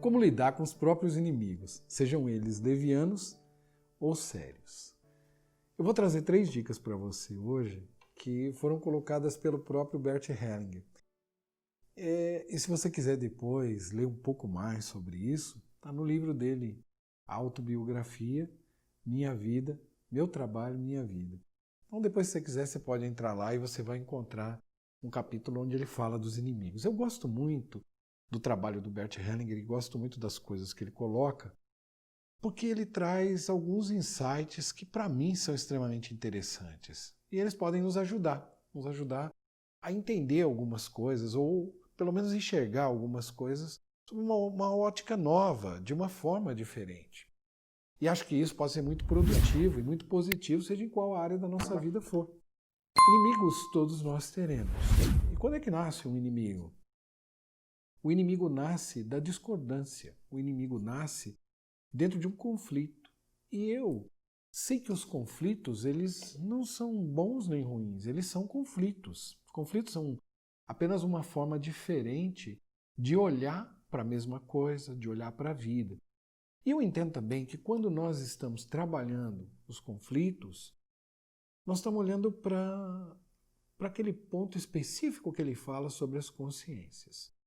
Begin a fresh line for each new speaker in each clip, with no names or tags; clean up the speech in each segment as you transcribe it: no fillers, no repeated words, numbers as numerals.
como lidar com os próprios inimigos, sejam eles levianos ou sérios. Eu vou trazer 3 dicas para você hoje que foram colocadas pelo próprio Bert Hellinger. E se você quiser depois ler um pouco mais sobre isso, está no livro dele, Autobiografia, Minha Vida, Meu Trabalho, Minha Vida. Então depois, se você quiser, você pode entrar lá e você vai encontrar um capítulo onde ele fala dos inimigos. Eu gosto muito do trabalho do Bert Hellinger e gosto muito das coisas que ele coloca, porque ele traz alguns insights que para mim são extremamente interessantes. E eles podem nos ajudar a entender algumas coisas, ou pelo menos enxergar algumas coisas sob uma ótica nova, de uma forma diferente. E acho que isso pode ser muito produtivo e muito positivo, seja em qual área da nossa vida for. Inimigos todos nós teremos. E quando é que nasce um inimigo? O inimigo nasce da discordância. O inimigo nasce dentro de um conflito. E eu sei que os conflitos, eles não são bons nem ruins, eles são conflitos. Os conflitos são apenas uma forma diferente de olhar para a mesma coisa, de olhar para a vida. E eu entendo também que quando nós estamos trabalhando os conflitos, nós estamos olhando para aquele ponto específico que ele fala sobre as consciências.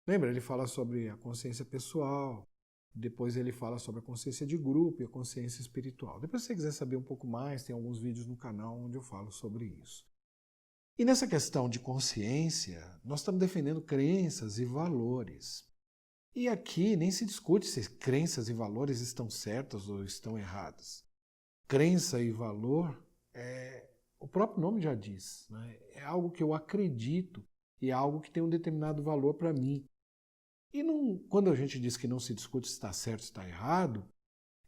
Lembra? Ele fala sobre a consciência pessoal, depois ele fala sobre a consciência de grupo e a consciência espiritual. Depois, se você quiser saber um pouco mais, tem alguns vídeos no canal onde eu falo sobre isso. E nessa questão de consciência, nós estamos defendendo crenças e valores. E aqui nem se discute se crenças e valores estão certas ou estão erradas. Crença e valor, o próprio nome já diz, né? É algo que eu acredito e é algo que tem um determinado valor para mim. E quando a gente diz que não se discute se está certo ou se está errado,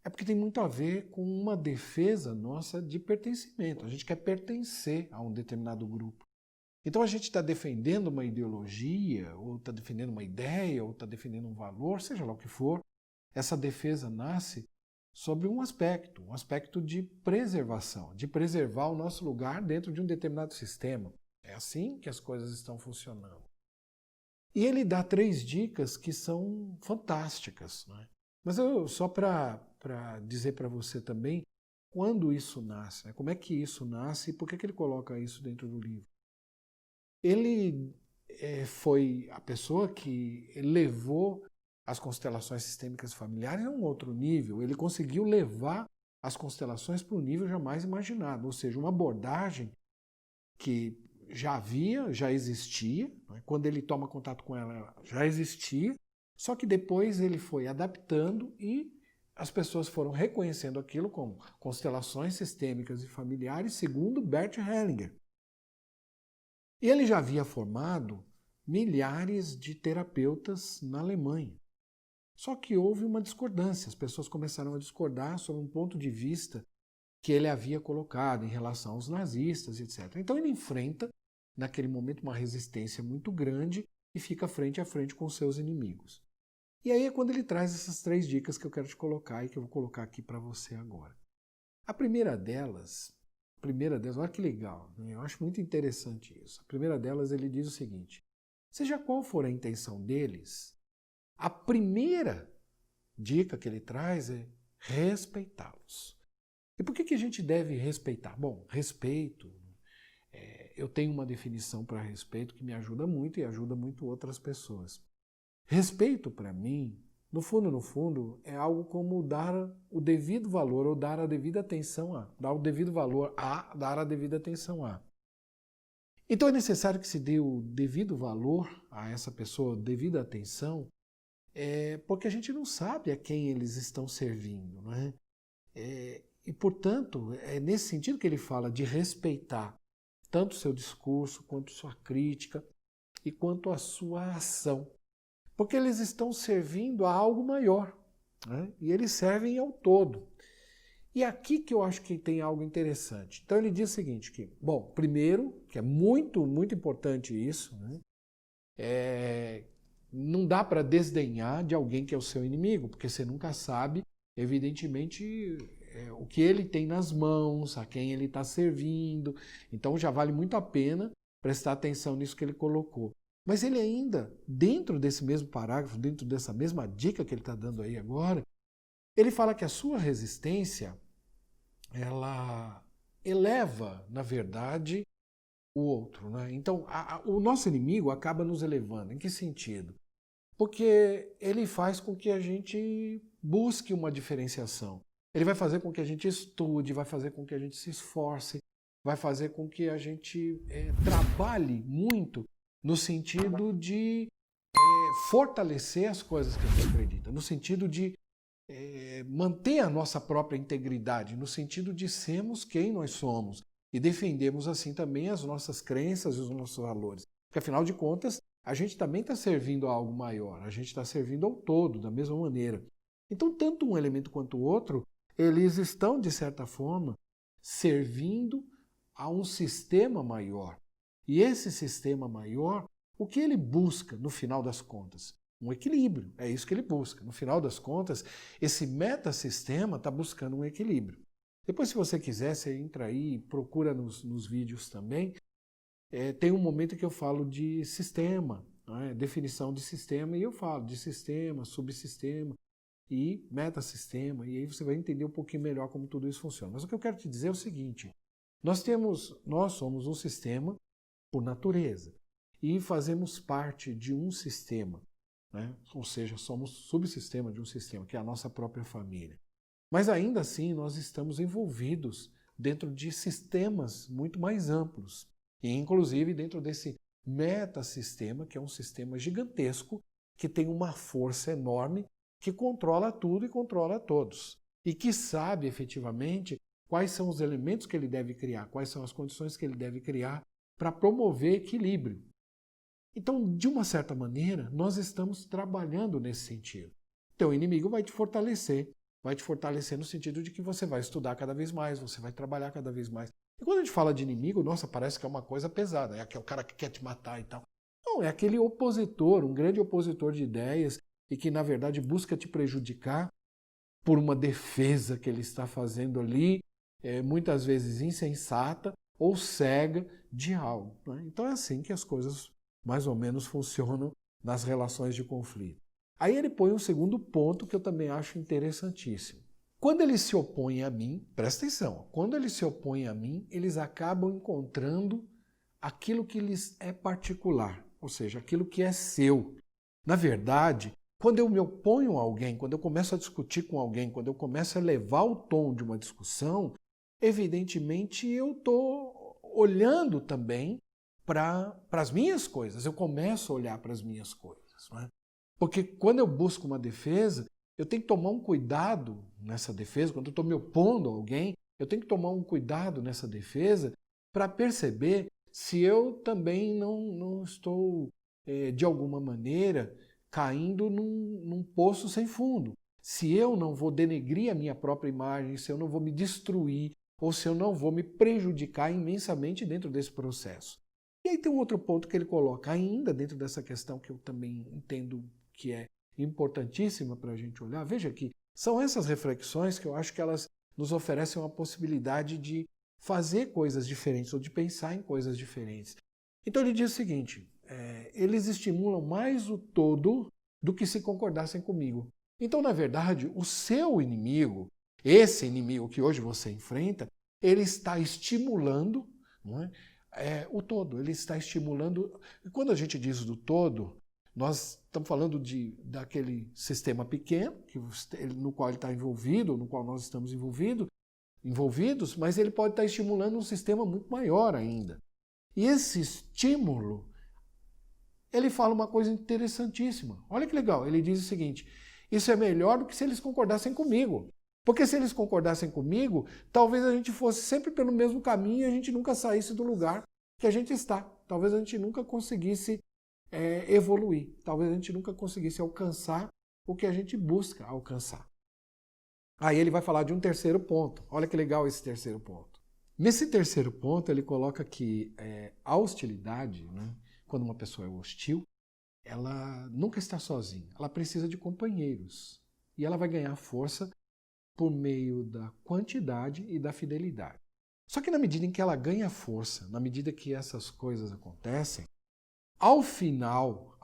é porque tem muito a ver com uma defesa nossa de pertencimento. A gente quer pertencer a um determinado grupo. Então a gente está defendendo uma ideologia, ou está defendendo uma ideia, ou está defendendo um valor, seja lá o que for. Essa defesa nasce sobre um aspecto de preservação, de preservar o nosso lugar dentro de um determinado sistema. É assim que as coisas estão funcionando. E ele dá 3 dicas que são fantásticas, né? Mas só para dizer para você também quando isso nasce, né? Como é que isso nasce e por que ele coloca isso dentro do livro. Ele foi a pessoa que levou as constelações sistêmicas familiares a um outro nível. Ele conseguiu levar as constelações para um nível jamais imaginado, ou seja, uma abordagem que já existia, né? Quando ele toma contato com ela, já existia, só que depois ele foi adaptando e as pessoas foram reconhecendo aquilo como constelações sistêmicas e familiares, segundo Bert Hellinger. E ele já havia formado milhares de terapeutas na Alemanha. Só que houve uma discordância, as pessoas começaram a discordar sobre um ponto de vista que ele havia colocado em relação aos nazistas, etc. Então ele enfrenta, naquele momento, uma resistência muito grande e fica frente a frente com seus inimigos. E aí é quando ele traz essas 3 dicas que eu quero te colocar e que eu vou colocar aqui para você agora. A primeira delas, olha que legal, né? Eu acho muito interessante isso. A primeira delas, ele diz o seguinte: seja qual for a intenção deles, a primeira dica que ele traz é respeitá-los. E por que a gente deve respeitar? Bom, respeito, eu tenho uma definição para respeito que me ajuda muito e ajuda muito outras pessoas. Respeito, para mim, no fundo, é algo como dar o devido valor ou dar a devida atenção a. Dar o devido valor a, dar a devida atenção a. Então é necessário que se dê o devido valor a essa pessoa, devida atenção, porque a gente não sabe a quem eles estão servindo, não é? E, portanto, é nesse sentido que ele fala de respeitar tanto o seu discurso, quanto sua crítica e quanto a sua ação. Porque eles estão servindo a algo maior, né? E eles servem ao todo. E aqui que eu acho que tem algo interessante. Então ele diz o seguinte, bom, primeiro, que é muito, muito importante isso, né? Não dá para desdenhar de alguém que é o seu inimigo, porque você nunca sabe, evidentemente, o que ele tem nas mãos, a quem ele está servindo. Então já vale muito a pena prestar atenção nisso que ele colocou. Mas ele ainda, dentro desse mesmo parágrafo, dentro dessa mesma dica que ele está dando aí agora, ele fala que a sua resistência, ela eleva, na verdade, o outro, né? Então, o nosso inimigo acaba nos elevando. Em que sentido? Porque ele faz com que a gente busque uma diferenciação. Ele vai fazer com que a gente estude, vai fazer com que a gente se esforce, vai fazer com que a gente trabalhe muito no sentido de fortalecer as coisas que a gente acredita, no sentido de manter a nossa própria integridade, no sentido de sermos quem nós somos e defendermos assim também as nossas crenças e os nossos valores. Porque afinal de contas, a gente também está servindo a algo maior, a gente está servindo ao todo, da mesma maneira. Então, tanto um elemento quanto o outro, eles estão, de certa forma, servindo a um sistema maior. E esse sistema maior, o que ele busca, no final das contas? Um equilíbrio, é isso que ele busca. No final das contas, esse metasistema está buscando um equilíbrio. Depois, se você quiser, você entra aí, procura nos vídeos também. Tem um momento que eu falo de sistema, definição de sistema, e eu falo de sistema, subsistema e metasistema, e aí você vai entender um pouquinho melhor como tudo isso funciona. Mas o que eu quero te dizer é o seguinte, nós somos um sistema por natureza e fazemos parte de um sistema, né? Ou seja, somos subsistema de um sistema, que é a nossa própria família. Mas ainda assim nós estamos envolvidos dentro de sistemas muito mais amplos. E inclusive dentro desse metasistema, que é um sistema gigantesco, que tem uma força enorme, que controla tudo e controla todos. E que sabe efetivamente quais são os elementos que ele deve criar, quais são as condições que ele deve criar para promover equilíbrio. Então, de uma certa maneira, nós estamos trabalhando nesse sentido. Então, o inimigo vai te fortalecer no sentido de que você vai estudar cada vez mais, você vai trabalhar cada vez mais. E quando a gente fala de inimigo, nossa, parece que é uma coisa pesada, é o cara que quer te matar e tal. Não, é aquele opositor, um grande opositor de ideias e que, na verdade, busca te prejudicar por uma defesa que ele está fazendo ali, muitas vezes insensata ou cega de algo, né? Então é assim que as coisas mais ou menos funcionam nas relações de conflito. Aí ele põe um segundo ponto que eu também acho interessantíssimo. Quando eles se opõem a mim, presta atenção, quando eles se opõem a mim, eles acabam encontrando aquilo que lhes é particular, ou seja, aquilo que é seu. Na verdade, quando eu me oponho a alguém, quando eu começo a discutir com alguém, quando eu começo a elevar o tom de uma discussão, evidentemente eu estou olhando também para as minhas coisas, eu começo a olhar para as minhas coisas, não é? Porque quando eu busco uma defesa, eu tenho que tomar um cuidado nessa defesa, quando eu estou me opondo a alguém, eu tenho que tomar um cuidado nessa defesa para perceber se eu também não estou, de alguma maneira, caindo num poço sem fundo. Se eu não vou denegrir a minha própria imagem, se eu não vou me destruir, ou se eu não vou me prejudicar imensamente dentro desse processo. E aí tem um outro ponto que ele coloca ainda dentro dessa questão que eu também entendo que é importantíssima para a gente olhar. Veja aqui, são essas reflexões que eu acho que elas nos oferecem uma possibilidade de fazer coisas diferentes ou de pensar em coisas diferentes. Então ele diz o seguinte, eles estimulam mais o todo do que se concordassem comigo. Então, na verdade, o seu inimigo, esse inimigo que hoje você enfrenta, ele está estimulando, não é? O todo, ele está estimulando. E quando a gente diz do todo, nós estamos falando daquele sistema pequeno, no qual ele está envolvido, no qual nós estamos envolvidos, mas ele pode estar estimulando um sistema muito maior ainda. E esse estímulo, ele fala uma coisa interessantíssima. Olha que legal, ele diz o seguinte, isso é melhor do que se eles concordassem comigo. Porque se eles concordassem comigo, talvez a gente fosse sempre pelo mesmo caminho e a gente nunca saísse do lugar que a gente está. Talvez a gente nunca conseguisse evoluir. Talvez a gente nunca conseguisse alcançar o que a gente busca alcançar. Aí ele vai falar de um terceiro ponto. Olha que legal esse terceiro ponto. Nesse terceiro ponto, ele coloca que a hostilidade, né, quando uma pessoa é hostil, ela nunca está sozinha. Ela precisa de companheiros. E ela vai ganhar força por meio da quantidade e da fidelidade. Só que na medida em que ela ganha força, na medida que essas coisas acontecem, Ao final,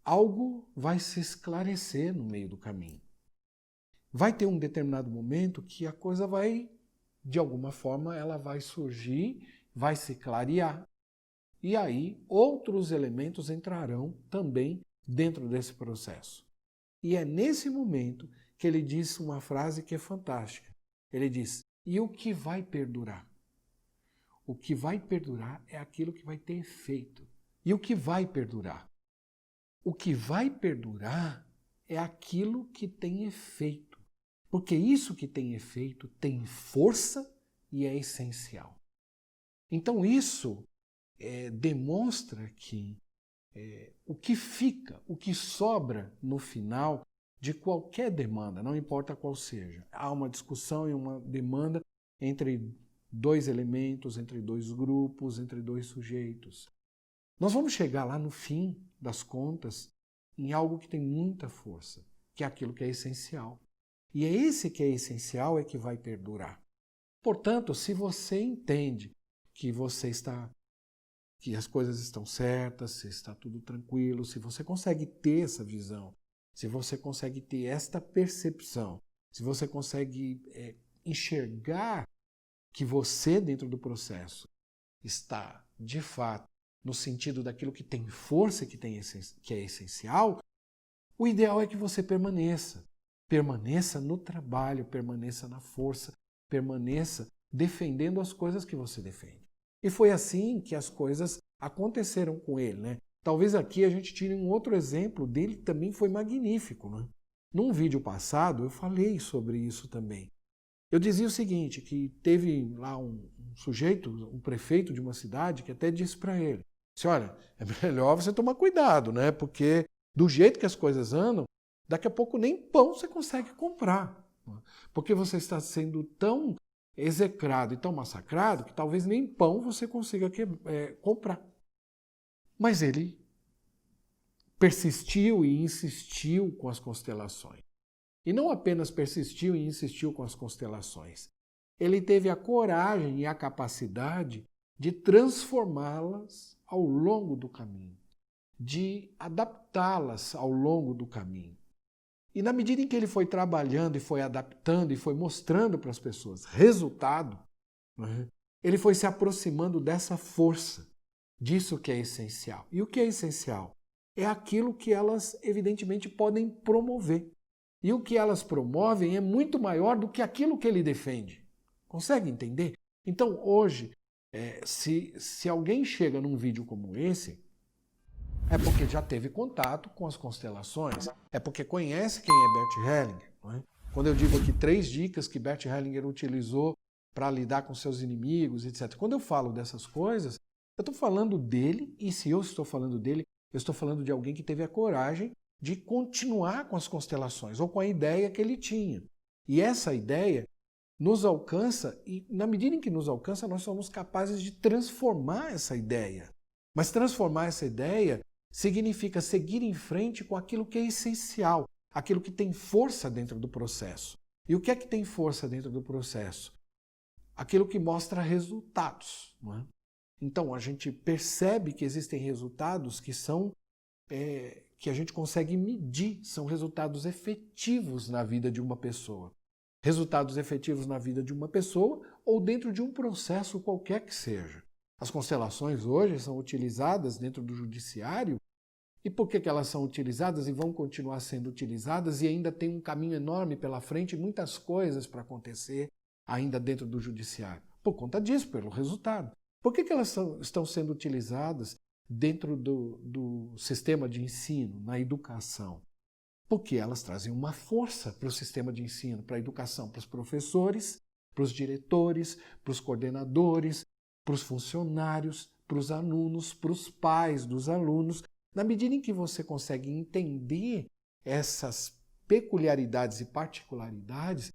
algo vai se esclarecer no meio do caminho. Vai ter um determinado momento que a coisa vai, de alguma forma, ela vai surgir, vai se clarear. E aí outros elementos entrarão também dentro desse processo. E é nesse momento que ele diz uma frase que é fantástica. Ele diz, e o que vai perdurar? O que vai perdurar é aquilo que vai ter efeito. E o que vai perdurar? O que vai perdurar é aquilo que tem efeito. Porque isso que tem efeito tem força e é essencial. Então isso demonstra que o que fica, o que sobra no final de qualquer demanda, não importa qual seja, há uma discussão e uma demanda entre dois elementos, entre dois grupos, entre dois sujeitos. Nós vamos chegar lá no fim das contas em algo que tem muita força, que é aquilo que é essencial. E é esse que é essencial é que vai perdurar. Portanto, se você entende que que as coisas estão certas, se está tudo tranquilo, se você consegue ter essa visão, se você consegue ter esta percepção, se você consegue enxergar que você, dentro do processo, está, de fato, no sentido daquilo que tem força e que é essencial, o ideal é que você permaneça. Permaneça no trabalho, permaneça na força, permaneça defendendo as coisas que você defende. E foi assim que as coisas aconteceram com ele, né? Talvez aqui a gente tire um outro exemplo dele que também foi magnífico, né? Num vídeo passado eu falei sobre isso também. Eu dizia o seguinte, que teve lá um sujeito, um prefeito de uma cidade, que até disse para ele, olha, é melhor você tomar cuidado, né? Porque do jeito que as coisas andam, daqui a pouco nem pão você consegue comprar. Porque você está sendo tão execrado e tão massacrado que talvez nem pão você consiga comprar. Mas ele persistiu e insistiu com as constelações. E não apenas persistiu e insistiu com as constelações. Ele teve a coragem e a capacidade de transformá-las ao longo do caminho, de adaptá-las ao longo do caminho. E na medida em que ele foi trabalhando e foi adaptando e foi mostrando para as pessoas resultado, né, ele foi se aproximando dessa força, disso que é essencial. E o que é essencial? É aquilo que elas, evidentemente, podem promover. E o que elas promovem é muito maior do que aquilo que ele defende. Consegue entender? Então, hoje, se alguém chega num vídeo como esse, é porque já teve contato com as constelações, é porque conhece quem é Bert Hellinger. Não é? Quando eu digo aqui 3 dicas que Bert Hellinger utilizou para lidar com seus inimigos, etc. Quando eu falo dessas coisas, eu estou falando dele, e se eu estou falando dele, eu estou falando de alguém que teve a coragem de continuar com as constelações, ou com a ideia que ele tinha. E essa ideia nos alcança, e na medida em que nos alcança, nós somos capazes de transformar essa ideia. Mas transformar essa ideia significa seguir em frente com aquilo que é essencial, aquilo que tem força dentro do processo. E o que é que tem força dentro do processo? Aquilo que mostra resultados. Não é? Então, a gente percebe que existem resultados que são que a gente consegue medir, são resultados efetivos na vida de uma pessoa. Resultados efetivos na vida de uma pessoa ou dentro de um processo qualquer que seja. As constelações hoje são utilizadas dentro do judiciário. E por que elas são utilizadas e vão continuar sendo utilizadas e ainda tem um caminho enorme pela frente, muitas coisas para acontecer ainda dentro do judiciário? Por conta disso, pelo resultado. Por que elas estão sendo utilizadas dentro do sistema de ensino, na educação? Porque elas trazem uma força para o sistema de ensino, para a educação, para os professores, para os diretores, para os coordenadores, para os funcionários, para os alunos, para os pais dos alunos. Na medida em que você consegue entender essas peculiaridades e particularidades,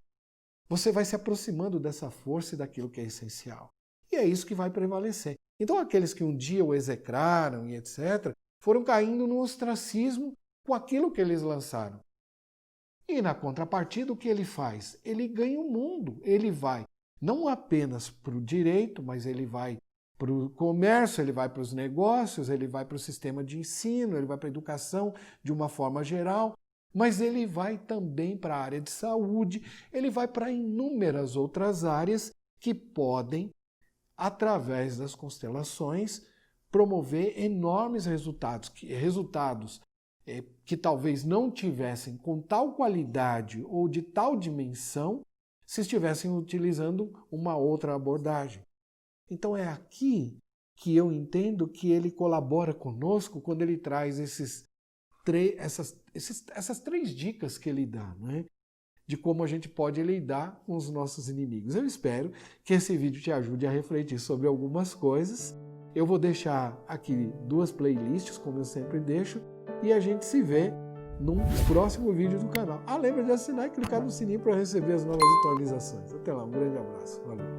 você vai se aproximando dessa força e daquilo que é essencial. E é isso que vai prevalecer. Então aqueles que um dia o execraram e etc., foram caindo no ostracismo com aquilo que eles lançaram. E na contrapartida, o que ele faz? Ele ganha o mundo. Ele vai não apenas para o direito, mas ele vai para o comércio, ele vai para os negócios, ele vai para o sistema de ensino, ele vai para a educação de uma forma geral, mas ele vai também para a área de saúde, ele vai para inúmeras outras áreas que podem, através das constelações, promover enormes resultados que talvez não tivessem com tal qualidade ou de tal dimensão se estivessem utilizando uma outra abordagem. Então é aqui que eu entendo que ele colabora conosco quando ele traz essas três dicas que ele dá, né? De como a gente pode lidar com os nossos inimigos. Eu espero que esse vídeo te ajude a refletir sobre algumas coisas. Eu vou deixar aqui 2 playlists, como eu sempre deixo, e a gente se vê num próximo vídeo do canal. Lembra de assinar e clicar no sininho para receber as novas atualizações. Até lá, um grande abraço. Valeu!